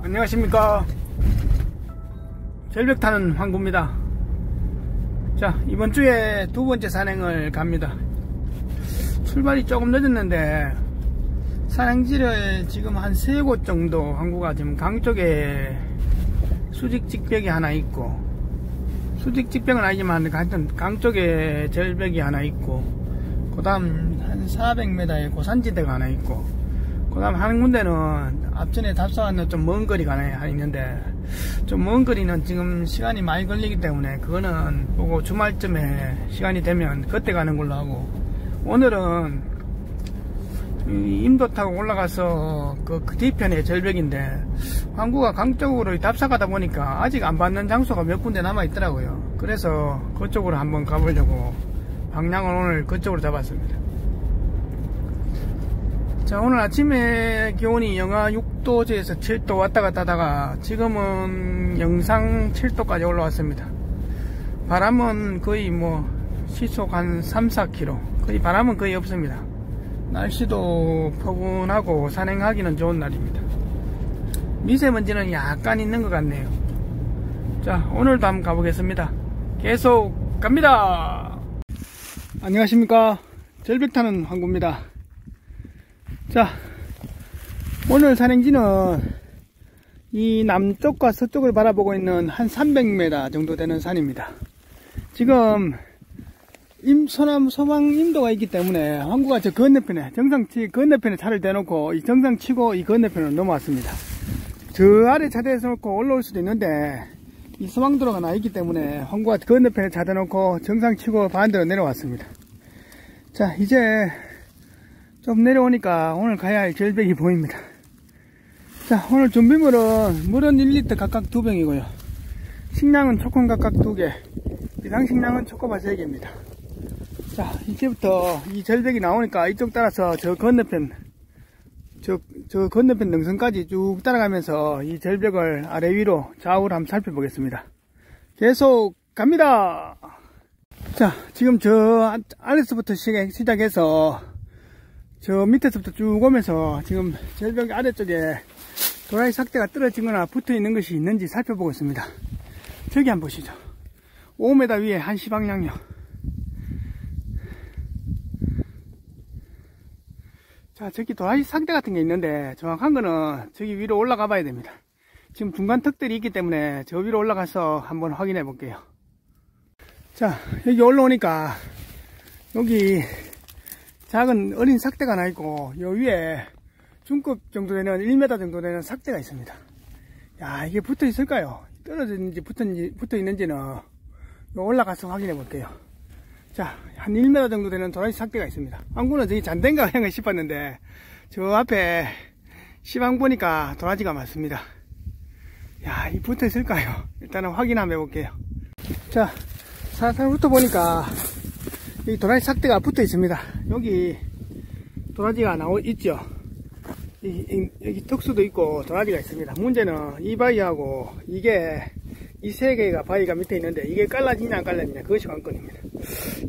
안녕하십니까. 절벽 타는 황구입니다. 자, 이번 주에 두 번째 산행을 갑니다. 출발이 조금 늦었는데 산행지를 지금 한 3곳 정도 황구가 지금 강 쪽에 수직 직벽이 하나 있고, 수직 직벽은 아니지만 하여튼 강 쪽에 절벽이 하나 있고, 그 다음 한 400m의 고산지대가 하나 있고, 그 다음 한 군데는 앞전에 답사하는 좀 먼 거리가 하나 있는데, 좀 먼 거리는 지금 시간이 많이 걸리기 때문에 그거는 보고 주말쯤에 시간이 되면 그때 가는 걸로 하고, 오늘은 임도 타고 올라가서 그 뒤편에 절벽인데, 황구가 강 쪽으로 답사 가다 보니까 아직 안 받는 장소가 몇 군데 남아 있더라고요. 그래서 그쪽으로 한번 가보려고 방향을 오늘 그쪽으로 잡았습니다. 자, 오늘 아침에 기온이 영하 6도에서 7도 왔다 갔다 하다가 지금은 영상 7도까지 올라왔습니다. 바람은 거의 시속 한 3, 4km, 거의 바람은 거의 없습니다. 날씨도 포근하고 산행하기는 좋은 날입니다. 미세먼지는 약간 있는 것 같네요. 자, 오늘도 한번 가보겠습니다. 계속 갑니다. 안녕하십니까. 절벽 타는 황구입니다. 자, 오늘 산행지는 이 남쪽과 서쪽을 바라보고 있는 한 300m 정도 되는 산입니다. 지금 소남 소방 임도가 있기 때문에 황구가 저 건너편에, 정상치 건너편에 차를 대놓고 이 정상 치고 이 건너편으로 넘어왔습니다. 저 아래 차대에서 놓고 올라올 수도 있는데 이 소방도로가 나 있기 때문에 황구가 건너편에 차 대놓고 정상 치고 반대로 내려왔습니다. 자, 이제 좀 내려오니까 오늘 가야 할 절벽이 보입니다. 자, 오늘 준비물은 물은 1리터 각각 2병이고요. 식량은 초콘 각각 2개, 비상식량은 초코바 3개입니다. 자, 이제부터 이 절벽이 나오니까 이쪽 따라서 저 건너편 능선까지 쭉 따라가면서 이 절벽을 아래 위로 좌우로 한번 살펴보겠습니다. 계속 갑니다. 자, 지금 저 아래서부터 시작해서 저 밑에서부터 쭉 오면서 지금 절벽 아래쪽에 도라지 삭대가 떨어지거나 붙어 있는 것이 있는지 살펴보고 있습니다. 저기 한번 보시죠. 5m 위에 한시 방향요. 자, 저기 도라지 삭대 같은 게 있는데 정확한 거는 저기 위로 올라가 봐야 됩니다. 지금 중간 턱들이 있기 때문에 저 위로 올라가서 한번 확인해 볼게요. 자, 여기 올라오니까 여기 작은 어린 삭대가 하나 있고, 요 위에 중급 정도 되는 1m 정도 되는 삭대가 있습니다. 야, 이게 붙어 있을까요? 떨어졌는지 붙어 있는지는 올라가서 확인해 볼게요. 자, 한 1m 정도 되는 도라지 삭대가 있습니다. 황구는 저기 잔대인가 향을 씹었는데 저 앞에 시방 보니까 도라지가 많습니다. 야, 이 붙어 있을까요? 일단은 확인 한번 해볼게요. 자, 살살 훑어보니까 이 도라지 삭대가 붙어 있습니다. 여기 도라지가 있죠. 여기 턱수도 있고 도라지가 있습니다. 문제는 이 바위하고 이 세 개가 바위가 밑에 있는데 이게 깔라지냐 안 깔라지냐, 그것이 관건입니다.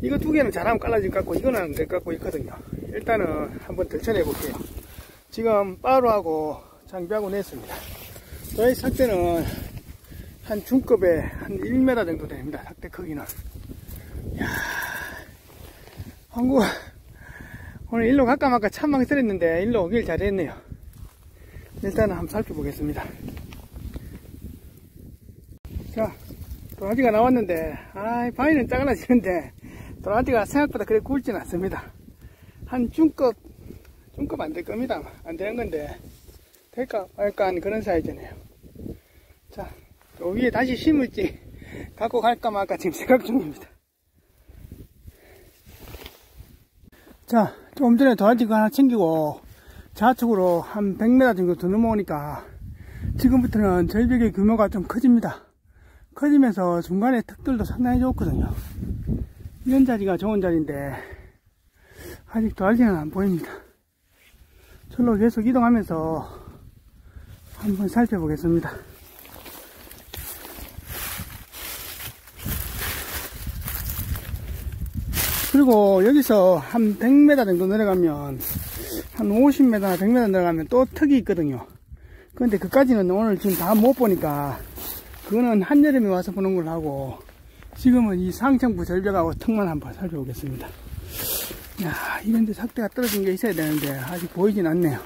이거 두 개는 잘하면 깔라질 것 같고 이거는 안 될 것 같고 있거든요. 일단은 한번 덜쳐내 볼게요. 지금 바로하고 장비하고 냈습니다. 도라지 삭대는 한 중급에 한 1m 정도 됩니다. 삭대 크기는. 이야, 황구 오늘 일로 갈까 말까 참 망설였는데 일로 오길 잘했네요. 일단은 한번 살펴보겠습니다. 자, 도라지가 나왔는데 바위는 작아지는데 도라지가 생각보다 그래 굵지는 않습니다. 한 중급 안 될 겁니다. 안 되는 건데 될까 말까 하는 그런 사이즈네요. 자, 요 위에 다시 심을지 갖고 갈까 말까 지금 생각 중입니다. 자, 조금 전에 도라지가 하나 챙기고 좌측으로 한 100m 정도 더 넘어오니까 지금부터는 절벽의 규모가 좀 커집니다. 커지면서 중간에 턱들도 상당히 좋거든요. 이런 자리가 좋은 자리인데 아직 도라지는 안 보입니다. 절로 계속 이동하면서 한번 살펴보겠습니다. 그리고 여기서 한 100m 정도 내려가면 한 50m나 100m 내려가면 또 턱이 있거든요. 근데 그까지는 오늘 지금 다 못 보니까 그거는 한여름에 와서 보는 걸로 하고 지금은 이 상층부 절벽하고 턱만 한번 살펴보겠습니다. 야, 이런데 삭대가 떨어진 게 있어야 되는데 아직 보이진 않네요.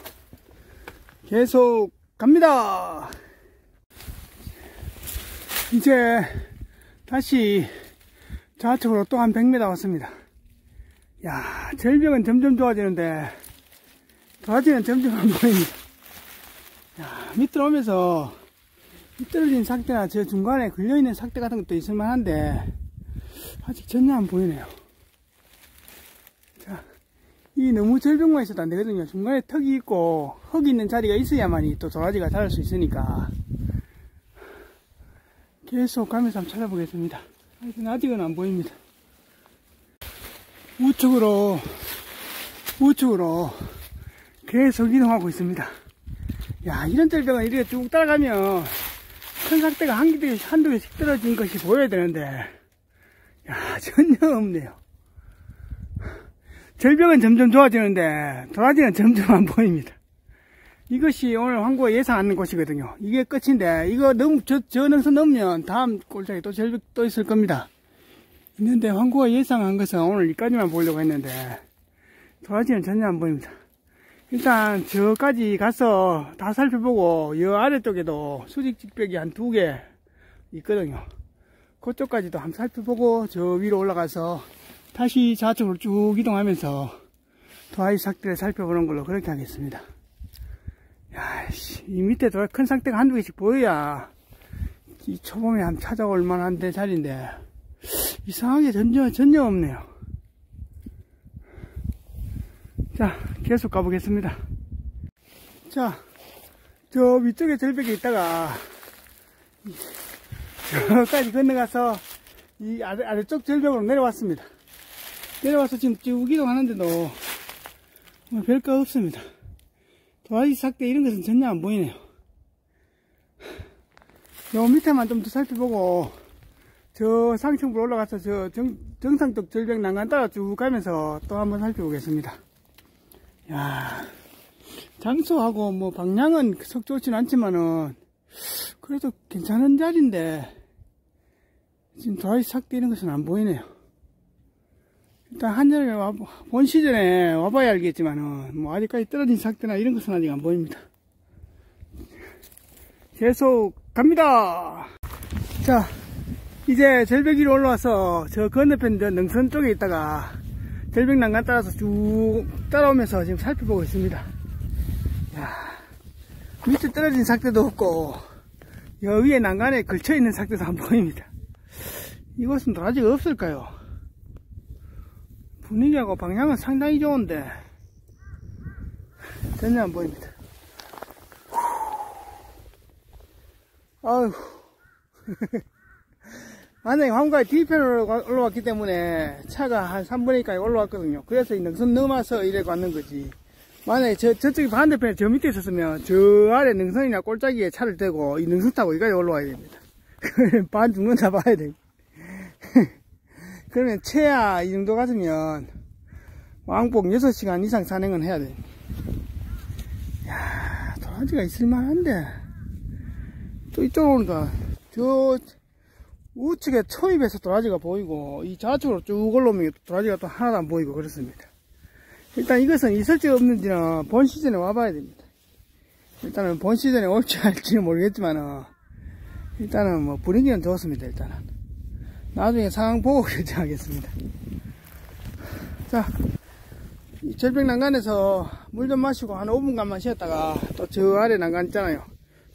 계속 갑니다. 이제 다시 좌측으로 또 한 100m 왔습니다. 야, 절벽은 점점 좋아지는데 도화지는 점점 안 보입니다. 야, 밑으로 오면서 떨어진 삭대나 저 중간에 걸려있는 삭대 같은 것도 있을 만한데 아직 전혀 안 보이네요. 자, 이 너무 절벽만 있어도 안 되거든요. 중간에 턱이 있고 흙이 있는 자리가 있어야만이 또 도라지가 자랄 수 있으니까 계속 가면서 한번 찾아보겠습니다. 하여튼 아직은 안 보입니다. 우측으로 계속 이동하고 있습니다. 야, 이런 절벽은 이렇게 쭉 따라가면 큰 삭대가 한두 개씩 떨어진 것이 보여야 되는데 야, 전혀 없네요. 절벽은 점점 좋아지는데 도라지는 점점 안 보입니다. 이것이 오늘 황구가 예상하는 곳이거든요. 이게 끝인데 이거 저 능선 넘으면 다음 골짜기 또 절벽 또 있을 겁니다. 있는데 황구가 예상한 것은 오늘 여기까지만 보려고 했는데 도라지는 전혀 안 보입니다. 일단 저까지 가서 다 살펴보고 이 아래쪽에도 수직직벽이 한 2개 있거든요. 그쪽까지도 한번 살펴보고 저 위로 올라가서 다시 좌측으로 쭉 이동하면서 도라지 삭대를 살펴보는 걸로 그렇게 하겠습니다. 야, 이 밑에 큰 삭대가 한두 개씩 보여야 이 초봄에 한번 찾아올 만한 데 자리인데 이상하게 전혀 없네요. 자, 계속 가보겠습니다. 자, 저 위쪽에 절벽에 있다가 저까지 건너가서 이 아래쪽 절벽으로 내려왔습니다. 내려와서 지금 쭉 이동하는데도 뭐 별거 없습니다. 도라지 삭대 이런 것은 전혀 안 보이네요. 요 밑에만 좀 더 살펴보고 저 상층부로 올라가서 저 정상적 절벽 난간 따라 쭉 가면서 또 한번 살펴보겠습니다. 야, 장소하고 뭐 방향은 썩 좋진 않지만은 그래도 괜찮은 자리인데 지금 도라지 삭대 이런 것은 안 보이네요. 일단 한여름에 본 시즌에 와봐야 알겠지만은 뭐 아직까지 떨어진 삭대나 이런 것은 아직 안 보입니다. 계속 갑니다. 자, 이제 절벽 위로 올라와서 저 건너편 능선 쪽에 있다가 절벽 난간 따라서 쭉 따라오면서 지금 살펴보고 있습니다. 야, 밑에 떨어진 삭대도 없고 여 위에 난간에 걸쳐있는 삭대도 안 보입니다. 이곳은 도라지가 없을까요? 분위기하고 방향은 상당히 좋은데 전혀 안 보입니다. 아휴. 만약에 황구가 뒤편으로 올라왔기 때문에 차가 한 3분의 1까지 올라왔거든요. 그래서 이 능선 넘어서 이래 왔는 거지. 만약에 저쪽이 반대편에 저 밑에 있었으면 저 아래 능선이나 꼴짜기에 차를 대고 이 능선 타고 여기까지 올라와야 됩니다. 반 죽는다 봐야 되고. 그러면 최하 이 정도 같으면 왕복 6시간 이상 산행은 해야 돼. 야, 도라지가 있을만한데 또 이쪽으로 오니까 저 우측에 초입에서 도라지가 보이고 이 좌측으로 쭉 올라오면 도라지가 또 하나도 안 보이고 그렇습니다. 일단 이것은 있을지 없는지는 본 시즌에 와봐야 됩니다. 일단은 본 시즌에 올지 할지는 모르겠지만은 일단은 뭐 분위기는 좋습니다. 일단은 나중에 상황 보고 결정하겠습니다. 자, 이 절벽 난간에서 물 좀 마시고 한 5분간만 쉬었다가 또 저 아래 난간 있잖아요.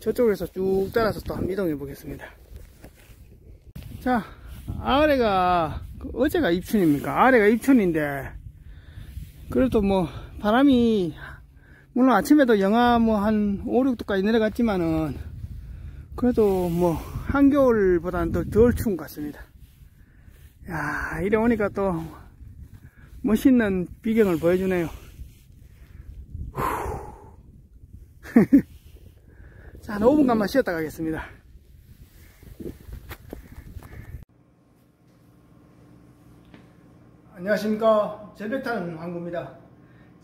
저쪽에서 쭉 따라서 또 한번 이동해 보겠습니다. 자, 아래가 어제가 입춘입니까? 아래가 입춘인데 그래도 뭐 바람이 물론 아침에도 영하 뭐 한 5, 6도까지 내려갔지만은 그래도 뭐 한겨울보다는 더 덜 추운 것 같습니다. 야, 이래 오니까 또 멋있는 비경을 보여주네요. 자, 한 5분간만 쉬었다 가겠습니다. 안녕하십니까. 절벽 타는 황구입니다.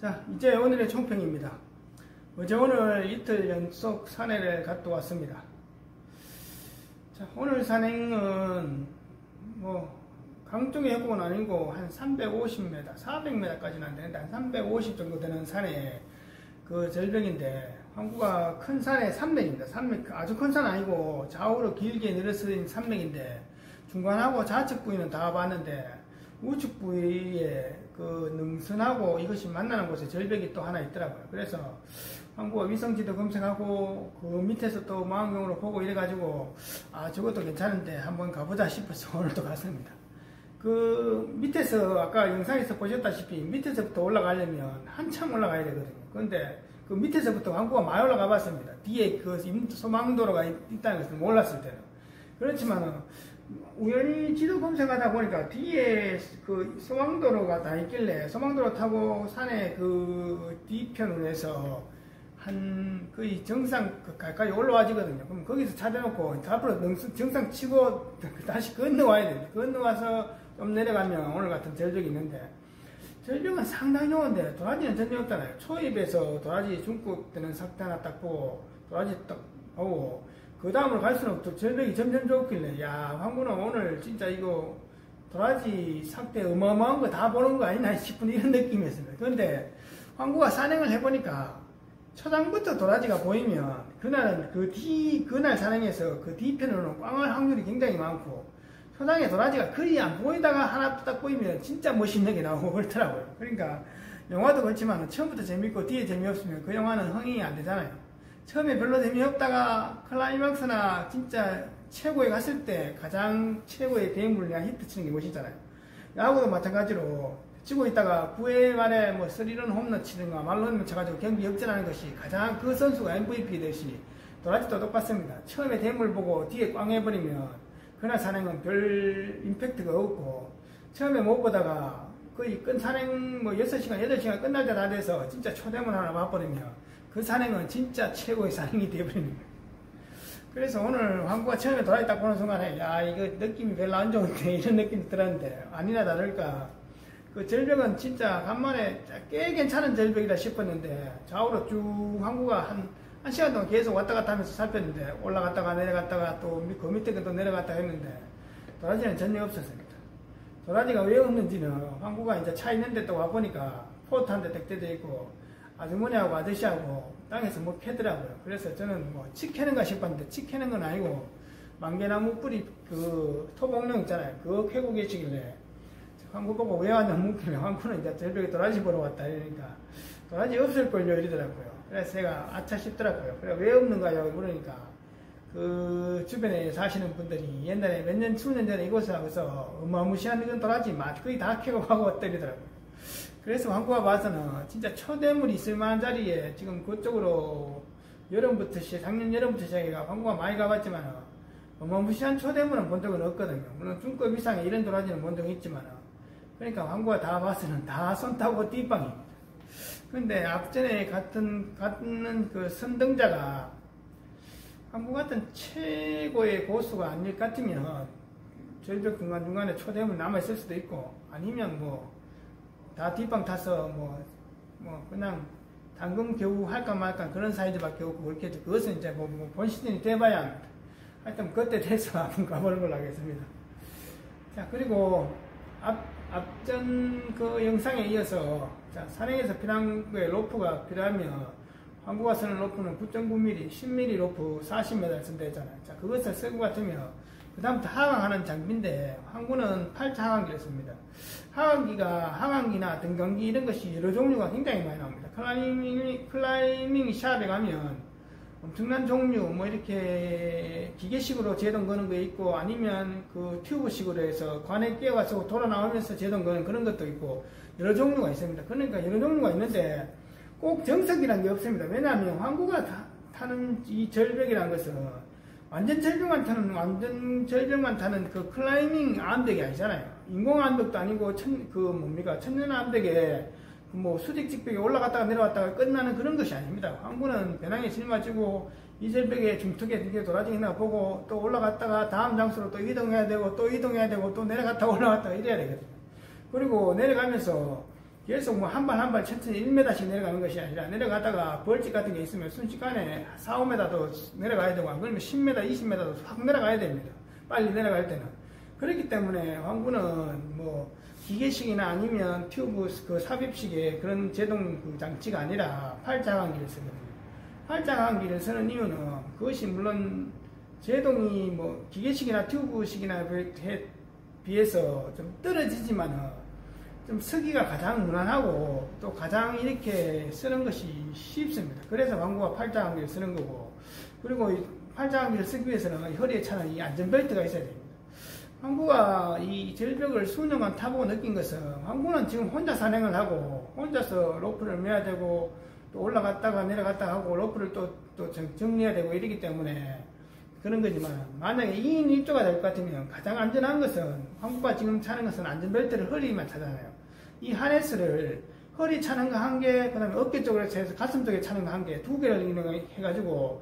자, 이제 오늘의 총평입니다. 어제 오늘 이틀 연속 산행을 갔다 왔습니다. 자, 오늘 산행은 강중의 협곡은 아니고 한 350m, 400m까지는 안 되는데 한 350 정도 되는 산에 그 절벽인데, 항구가 큰 산의 산맥입니다. 산맥 아주 큰 산 아니고 좌우로 길게 늘어서진 산맥인데, 중간하고 좌측 부위는 다 봤는데 우측 부위에 그 능선하고 이것이 만나는 곳에 절벽이 또 하나 있더라고요. 그래서 항구가 위성지도 검색하고 그 밑에서 또 망원경으로 보고 이래가지고 저것도 괜찮은데 한번 가보자 싶어서 오늘도 갔습니다. 그 밑에서 아까 영상에서 보셨다시피 밑에서부터 올라가려면 한참 올라가야 되거든요. 그런데 그 밑에서부터 항구가 많이 올라가 봤습니다. 뒤에 그 소망도로가 있다는 것을 몰랐을 때는. 그렇지만은 우연히 지도 검색하다 보니까 뒤에 그 소망도로가 다 있길래 소망도로 타고 산에 그 뒤편으로 해서 한 거의 정상 가까이 올라와지거든요. 그럼 거기서 차 대놓고 앞으로 정상 치고 다시 건너와야 됩니다. 건너와서 좀 내려가면 오늘 같은 절벽이 있는데, 절벽은 상당히 좋은데 도라지는 전혀 없잖아요. 초입에서 도라지 중국 때는 삭대 하나 딱 보고 도라지 딱 보고 그 다음으로 갈수록 또 절벽이 점점 좋길래, 야, 항구는 오늘 진짜 이거 도라지 삭대 어마어마한 거 다 보는 거 아니나 싶은 이런 느낌이었습니다. 그런데 항구가 산행을 해보니까 초장부터 도라지가 보이면 그날은 그날 산행에서 그 뒤편으로는 꽝할 확률이 굉장히 많고, 초장에 도라지가 거의 안 보이다가 하나 딱 보이면 진짜 멋있는 게 나오고 그렇더라고요. 그러니까 영화도 그렇지만 처음부터 재밌고 뒤에 재미없으면 그 영화는 흥행이 안 되잖아요. 처음에 별로 재미없다가 클라이막스나 진짜 최고에 갔을 때 가장 최고의 대물량 히트 치는 게 멋있잖아요. 야구도 마찬가지로 치고 있다가 9회 말에 뭐 3런 홈런 치든가 말론 쳐가지고 경기 역전하는 것이 가장 그 선수가 MVP 되듯이 도라지도 똑같습니다. 처음에 대물 보고 뒤에 꽝 해버리면 그날 산행은 별 임팩트가 없고, 처음에 못 보다가 거의 산행 6시간, 8시간 끝날 때 다 돼서 진짜 초대문 하나 봐버리면 그 산행은 진짜 최고의 산행이 되어버립니다. 그래서 오늘 항구가 처음에 도라지 딱 보는 순간에 야, 이거 느낌이 별로 안 좋은데 이런 느낌이 들었는데, 아니나 다를까 그 절벽은 진짜 간만에 꽤 괜찮은 절벽이다 싶었는데, 좌우로 쭉 항구가 한 시간 동안 계속 왔다 갔다 하면서 살폈는데, 올라갔다가 내려갔다가 또 그 밑에 또 내려갔다 했는데 도라지는 전혀 없었습니다. 도라지가 왜 없는지는 항구가 이제 차 있는데 또 와보니까 포트 한 대 댁대돼 있고 아주머니하고 아저씨하고 땅에서 뭐 캐더라고요. 그래서 저는 뭐 치 캐는가 싶었는데 치 캐는 건 아니고 망개나무 뿌리 그 토봉령 있잖아요. 그거 캐고 계시길래 항구 보고 왜 왔냐 묻길래 항구는 이제 절벽에 도라지 보러 왔다 이러니까 도라지 없을걸요 이러더라고요. 그래서 제가 아차 싶더라고요. 그래 왜 없는가요? 물으니까 그 주변에 사시는 분들이 옛날에 몇 년, 수년 전에 이곳에 와서 어마무시한 이런 도라지 거의 다 캐고 가고 왔더라고요. 그래서 항구가 봐서는 진짜 초대물이 있을 만한 자리에 지금 그쪽으로 작년 여름부터 시작해가 항구가 많이 가봤지만 어마무시한 초대물은 본 적은 없거든요. 물론 중급 이상의 이런 도라지는 본 적은 있지만, 그러니까 항구가 다 봐서는 다 손 타고 띠빵입니다. 근데 앞전에 갔는 그 선등자가 항구 같은 최고의 고수가 아닐 것 같으면 절벽 중간중간에 초대물 남아있을 수도 있고, 아니면 다 뒷방 타서 그냥 당근 겨우 할까 말까 그런 사이즈밖에 없고 그렇게 해도 그것은 이제 본 시즌이 돼봐야 합니다. 하여튼 그때 돼서 한번 가보는 걸로 하겠습니다. 자, 그리고 앞전 그 영상에 이어서 산행에서 필요한 거에 로프가 필요하면 항구가 쓰는 로프는 9.9mm, 10mm 로프 40m 쓴다 했잖아요. 자, 그것을 쓰고 같으면 그 다음부터 하강하는 장비인데, 항구는 8차 하강기를 씁니다. 하강기나 등강기 이런 것이 여러 종류가 굉장히 많이 나옵니다. 클라이밍 샵에 가면 엄청난 종류, 이렇게 기계식으로 제동 거는 거 있고, 아니면 그 튜브식으로 해서 관에 끼어가서 돌아 나오면서 제동 거는 그런 것도 있고, 여러 종류가 있습니다. 그러니까 여러 종류가 있는데, 꼭 정석이라는 게 없습니다. 왜냐하면 항구가 타는 이 절벽이라는 것은 완전 절벽만 타는 그 클라이밍 암벽이 아니잖아요. 인공 암벽도 아니고 천연 암벽에 수직 직벽에 올라갔다가 내려왔다가 끝나는 그런 것이 아닙니다. 항구는 배낭에 짊어지고 이 절벽에 중턱에 이렇게 도라지 있나 보고 또 올라갔다가 다음 장소로 또 이동해야 되고 또 내려갔다가 올라갔다가 이래야 되거든요. 그리고 내려가면서 계속 뭐 한 발 한 발 천천히 1m씩 내려가는 것이 아니라 내려가다가 벌집 같은 게 있으면 순식간에 4, 5m도 내려가야 되고 그러면 10m, 20m도 확 내려가야 됩니다. 빨리 내려갈 때는. 그렇기 때문에 황구는 뭐 기계식이나 아니면 튜브 그 삽입식의 그런 제동 그 장치가 아니라 팔자항기를 쓰거든요. 팔자항기를 쓰는 이유는 그것이 물론 제동이 뭐 기계식이나 튜브식이나 비해서 좀 떨어지지만은 좀 쓰기가 가장 무난하고 또 가장 이렇게 쓰는 것이 쉽습니다. 그래서 황구가 팔자항기를 쓰는 거고, 그리고 이 팔자항기를 쓰기 위해서는 허리에 차는 이 안전벨트가 있어야 됩니다. 황구가 이 절벽을 수년간 타보고 느낀 것은 황구는 지금 혼자 산행을 하고 혼자서 로프를 매야 되고 또 올라갔다가 내려갔다가 하고 로프를 또 정리해야 되고 이러기 때문에 그런 거지만, 만약에 2인 1조가 될 것 같으면 가장 안전한 것은 황구가 지금 차는 것은 안전벨트를 허리만 차잖아요. 이 하네스를 허리 차는 거 한 개, 그 다음에 어깨 쪽으로 해서 가슴 쪽에 차는 거 한 개, 두 개를 해가지고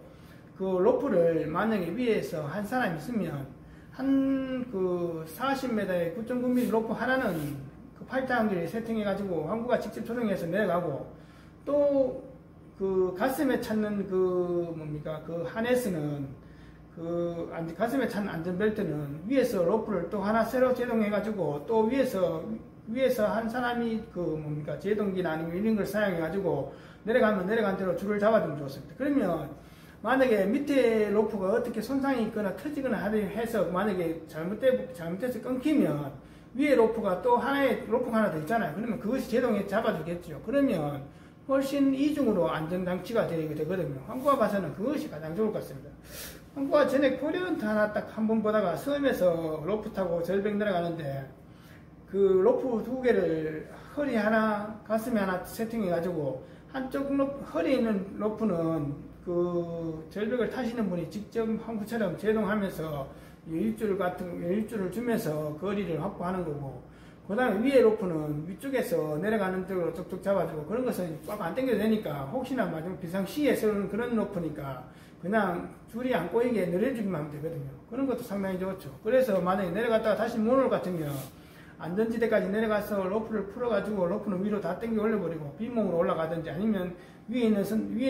그 로프를 만약에 위에서 한 사람 있으면 한 그 40m에 9.9mm 로프 하나는 그 팔자항기를 세팅해가지고 황구가 직접 조정해서 내려가고, 또 그 가슴에 찾는 그 뭡니까 그 하네스는 그 가슴에 찬 안전벨트는 위에서 로프를 또 하나 새로 제동해가지고 또 위에서 한 사람이 그 뭡니까 제동기나 아니면 이런 걸 사용해가지고 내려가면 내려간 대로 줄을 잡아주면 좋습니다. 그러면 만약에 밑에 로프가 어떻게 손상이 있거나 터지거나 해서 만약에 잘못돼서 끊기면 위에 로프가 또 로프가 하나 더 있잖아요. 그러면 그것이 제동에 잡아주겠죠. 그러면 훨씬 이중으로 안전장치가 되거든요. 황구가 봐서는 그것이 가장 좋을 것 같습니다. 황구가 전에 코리언트 하나 딱 한 번 보다가 섬에서 로프 타고 절벽 내려가는데 그 로프 두 개를 허리 하나 가슴에 하나 세팅해가지고 한쪽 허리에 있는 로프는 그 절벽을 타시는 분이 직접 황구처럼 제동하면서 여유줄을 주면서 거리를 확보하는 거고, 그 다음에 위에 로프는 위쪽에서 내려가는 쪽으로 쪽쪽 잡아주고, 그런 것은 꽉 안 당겨도 되니까 혹시나 마지막 비상시에 쓰는 그런 로프니까 그냥 줄이 안 꼬이게 늘려주기만 하면 되거든요. 그런 것도 상당히 좋죠. 그래서 만약에 내려갔다가 다시 못 올 것 같으면 안전지대까지 내려가서 로프를 풀어가지고 로프는 위로 다 당겨 올려버리고 빈몸으로 올라가든지, 아니면 위에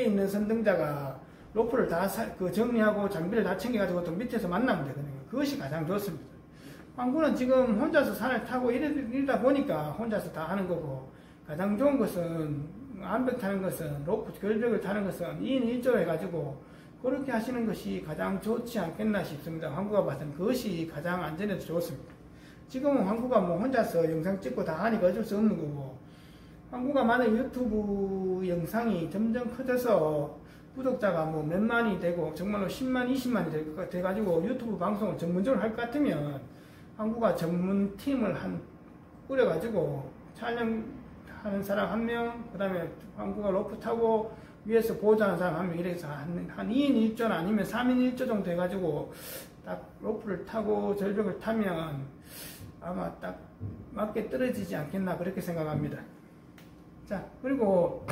있는 선등자가 로프를 다 정리하고 장비를 다 챙겨가지고 또 밑에서 만나면 되거든요. 그것이 가장 좋습니다. 황구는 지금 혼자서 산을 타고 이러다 보니까 혼자서 다 하는 거고, 가장 좋은 것은 암벽 타는 것은 로프 절벽을 타는 것은 2인 1조 해가지고 그렇게 하시는 것이 가장 좋지 않겠나 싶습니다. 황구가 봐서는 그것이 가장 안전해도 좋습니다. 지금은 황구가 뭐 혼자서 영상 찍고 다 하니까 어쩔 수 없는 거고, 황구가 만약 유튜브 영상이 점점 커져서 구독자가 뭐 몇만이 되고 정말로 10만, 20만이 돼가지고 유튜브 방송을 전문적으로 할 것 같으면 황구가 전문팀을 꾸려가지고 촬영하는 사람 1명, 그 다음에 황구가 로프 타고 위에서 보조하는 사람 1명, 이래서 한 2인 1조나 아니면 3인 1조 정도 해가지고 딱 로프를 타고 절벽을 타면 아마 딱 맞게 떨어지지 않겠나 그렇게 생각합니다. 자, 그리고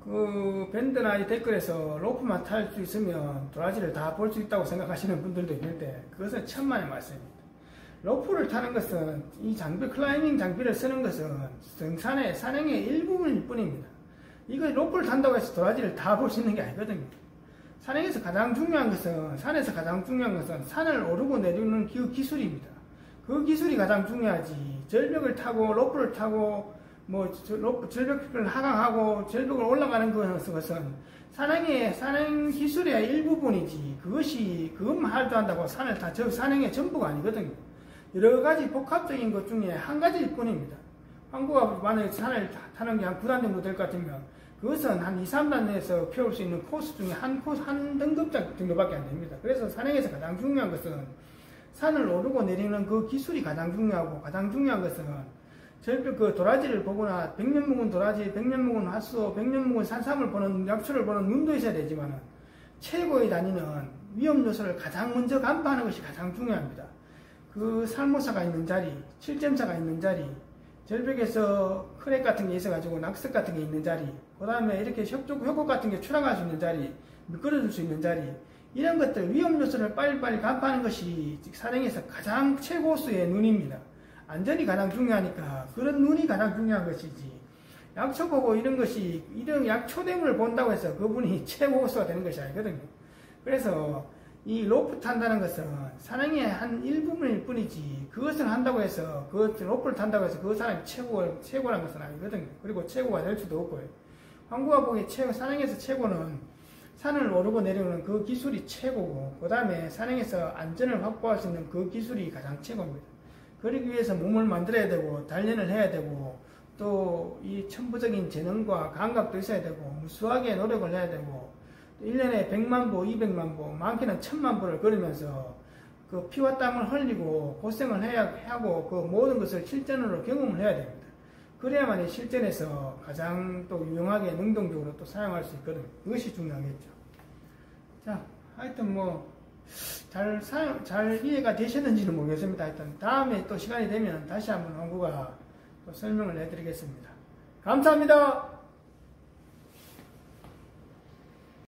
그 밴드나 이 댓글에서 로프만 탈 수 있으면 도라지를 다 볼 수 있다고 생각하시는 분들도 있는데 그것은 천만의 말씀입니다. 로프를 타는 것은 이 클라이밍 장비를 쓰는 것은 산행의 일부분일 뿐입니다. 이거 로프를 탄다고 해서 도라지를 다 볼 수 있는 게 아니거든요. 산에서 가장 중요한 것은 산을 오르고 내리는 그 기술입니다. 그 기술이 가장 중요하지. 절벽을 타고 로프를 타고 뭐 절벽을 하강하고 절벽을 올라가는 것은 산행 기술의 일부분이지, 그것만 할줄 안다고 산행의 전부가 아니거든요. 여러 가지 복합적인 것 중에 한 가지일 뿐입니다. 황구가 만약에 산을 타는 게 한 9단 정도 될 것 같으면 그것은 한 2, 3단 내에서 펴올 수 있는 코스 중에 한 등급 정도밖에 안 됩니다. 그래서 산행에서 가장 중요한 것은 산을 오르고 내리는 그 기술이 가장 중요하고, 가장 중요한 것은 절벽 그 도라지를 보거나 100년 묵은 도라지, 100년 묵은 핫소, 100년 묵은 산삼을 보는 약초를 보는 눈도 있어야 되지만 최고의 단위는 위험 요소를 가장 먼저 간파하는 것이 가장 중요합니다. 그 살모사가 있는 자리, 7점사가 있는 자리, 절벽에서 크랙 같은 게 있어가지고 낙석 같은 게 있는 자리, 그 다음에 이렇게 협곡 같은 게 출항할 수 있는 자리, 미끄러질 수 있는 자리, 이런 것들 위험 요소를 빨리빨리 간파하는 것이 산행에서 가장 최고수의 눈입니다. 안전이 가장 중요하니까 그런 눈이 가장 중요한 것이지. 약초 보고 이런 것이 이런 약초됨을 본다고 해서 그분이 최고 호수가 되는 것이 아니거든요. 그래서 이 로프 탄다는 것은 사랑의 한 일부분일 뿐이지 그것을 한다고 해서 그 로프를 탄다고 해서 그 사람이 최고라는 것은 아니거든요. 그리고 최고가 될 수도 없고요. 황구가 보기에 사랑에서 최고는 산을 오르고 내려오는 그 기술이 최고고 그 다음에 산행에서 안전을 확보할 수 있는 그 기술이 가장 최고입니다. 그러기 위해서 몸을 만들어야 되고 단련을 해야 되고 또 이 천부적인 재능과 감각도 있어야 되고 무수하게 노력을 해야 되고 1년에 100만 보, 200만 보, 많게는 1000만 보를 걸으면서 그 피와 땀을 흘리고 고생을 해야 하고 그 모든 것을 실전으로 경험을 해야 됩니다. 그래야만 실전에서 가장 또 유용하게 능동적으로 또 사용할 수 있거든요. 그것이 중요하겠죠. 자, 하여튼 뭐 잘 이해가 되셨는지는 모르겠습니다. 하여튼 다음에 또 시간이 되면 다시 한번 홍구가 또 설명을 해드리겠습니다. 감사합니다.